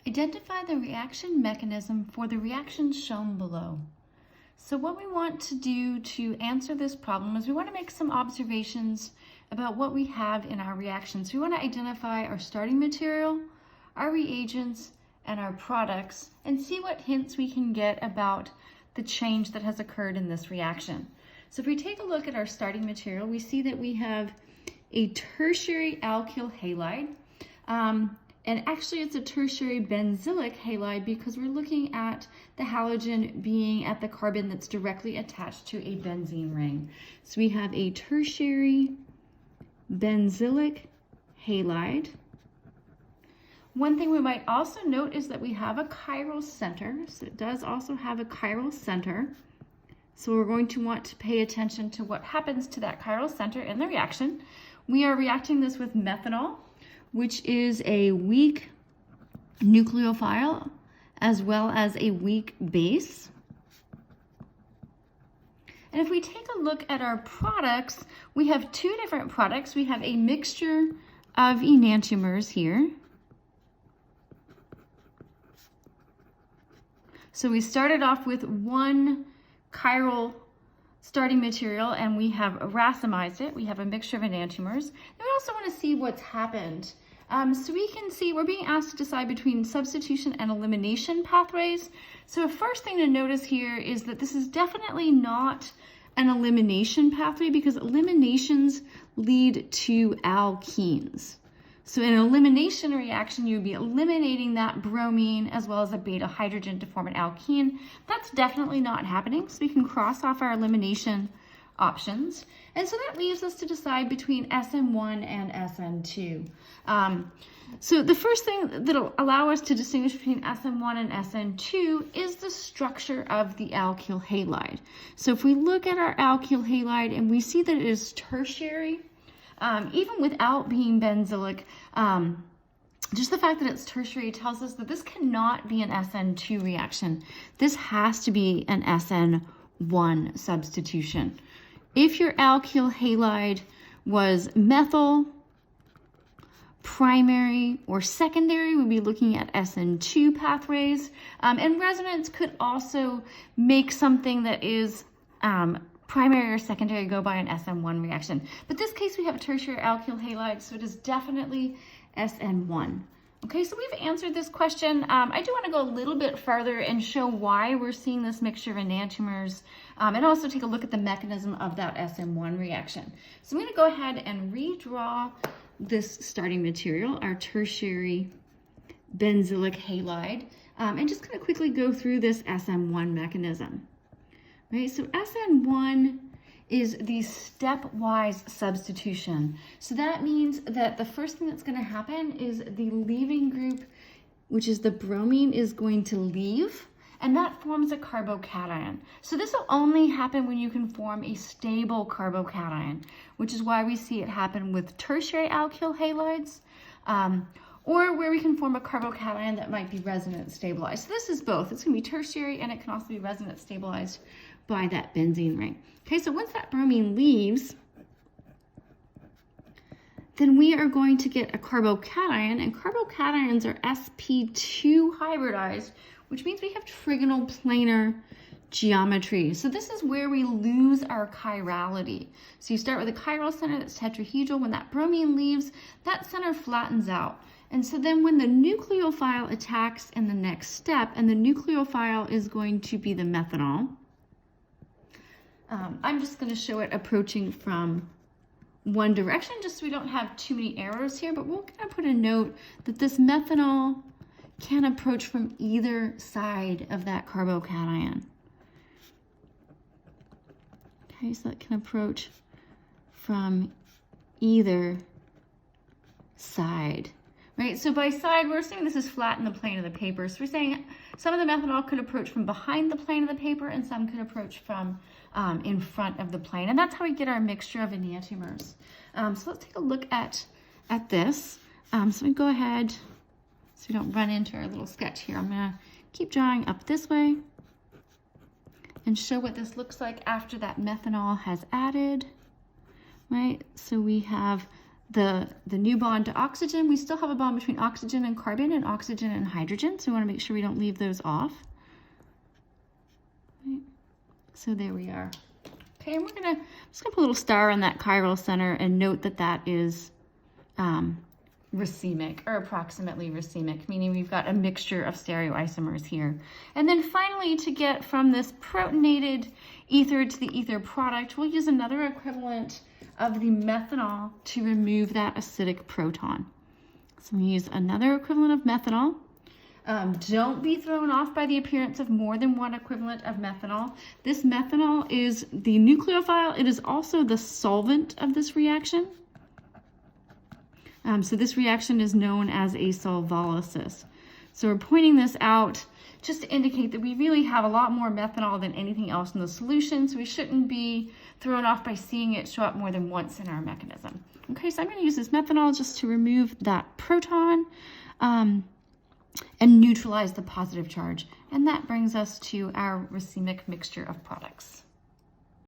Identify the reaction mechanism for the reaction shown below. So what we want to do to answer this problem is we want to make some observations about what we have in our reactions. We want to identify our starting material, our reagents, and our products, and see what hints we can get about the change that has occurred in this reaction. So if we take a look at our starting material, we see that we have a tertiary alkyl halide. And actually it's a tertiary benzylic halide because we're looking at the halogen being at the carbon that's directly attached to a benzene ring. So we have a tertiary benzylic halide. One thing we might also note is that we have a chiral center. So it does also have a chiral center. So we're going to want to pay attention to what happens to that chiral center in the reaction. We are reacting this with methanol, which is a weak nucleophile as well as a weak base. And if we take a look at our products, we have two different products. We have a mixture of enantiomers here. So we started off with one chiral starting material and we have racemized it. We have a mixture of enantiomers. And we also want to see what's happened. So we can see we're being asked to decide between substitution and elimination pathways. So the first thing to notice here is that this is definitely not an elimination pathway because eliminations lead to alkenes. So in an elimination reaction, you would be eliminating that bromine as well as a beta hydrogen to form an alkene. That's definitely not happening. So we can cross off our elimination options. And so that leaves us to decide between SN1 and SN2. So the first thing that'll allow us to distinguish between SN1 and SN2 is the structure of the alkyl halide. So if we look at our alkyl halide and we see that it is tertiary, even without being benzylic, just the fact that it's tertiary tells us that this cannot be an SN2 reaction. This has to be an SN1 substitution. If your alkyl halide was methyl, primary or secondary, we'd be looking at SN2 pathways. And resonance could also make something that is primary or secondary go by an SN1 reaction. But this case, we have a tertiary alkyl halide, so it is definitely SN1. Okay, so we've answered this question. I do want to go a little bit further and show why we're seeing this mixture of enantiomers and also take a look at the mechanism of that SN1 reaction. So I'm going to go ahead and redraw this starting material, our tertiary benzylic halide, and just going to quickly go through this SN1 mechanism. Right, so SN1 is the stepwise substitution. So that means that the first thing that's going to happen is the leaving group, which is the bromine, is going to leave, and that forms a carbocation. So this will only happen when you can form a stable carbocation, which is why we see it happen with tertiary alkyl halides, or where we can form a carbocation that might be resonance stabilized. So this is both. It's going to be tertiary and it can also be resonance stabilized by that benzene ring. Okay, so once that bromine leaves, then we are going to get a carbocation, and carbocations are sp2 hybridized, which means we have trigonal planar geometry. So this is where we lose our chirality. So you start with a chiral center that's tetrahedral. When that bromine leaves, that center flattens out. And so then when the nucleophile attacks in the next step, and the nucleophile is going to be the methanol, I'm just going to show it approaching from one direction just so we don't have too many arrows here, but we're going to put a note that this methanol can approach from either side of that carbocation. Okay, so that can approach from either side. Right, so by side, we're assuming this is flat in the plane of the paper. So we're saying some of the methanol could approach from behind the plane of the paper and some could approach from in front of the plane. And that's how we get our mixture of enantiomers. So let's take a look at this. So we go ahead, so we don't run into our little sketch here. I'm gonna keep drawing up this way and show what this looks like after that methanol has added, right? So we have the new bond to oxygen. We still have a bond between oxygen and carbon and oxygen and hydrogen, so we want to make sure we don't leave those off. Right. So there we are. Okay, and just gonna put a little star on that chiral center and note that that is racemic, or approximately racemic, meaning we've got a mixture of stereoisomers here. And then finally, to get from this protonated ether to the ether product, we'll use another equivalent of the methanol to remove that acidic proton. So we use another equivalent of methanol. Don't be thrown off by the appearance of more than one equivalent of methanol. This methanol is the nucleophile. It is also the solvent of this reaction. So this reaction is known as a solvolysis. So we're pointing this out just to indicate that we really have a lot more methanol than anything else in the solution, so we shouldn't be thrown off by seeing it show up more than once in our mechanism. Okay, so I'm going to use this methanol just to remove that proton and neutralize the positive charge. And that brings us to our racemic mixture of products.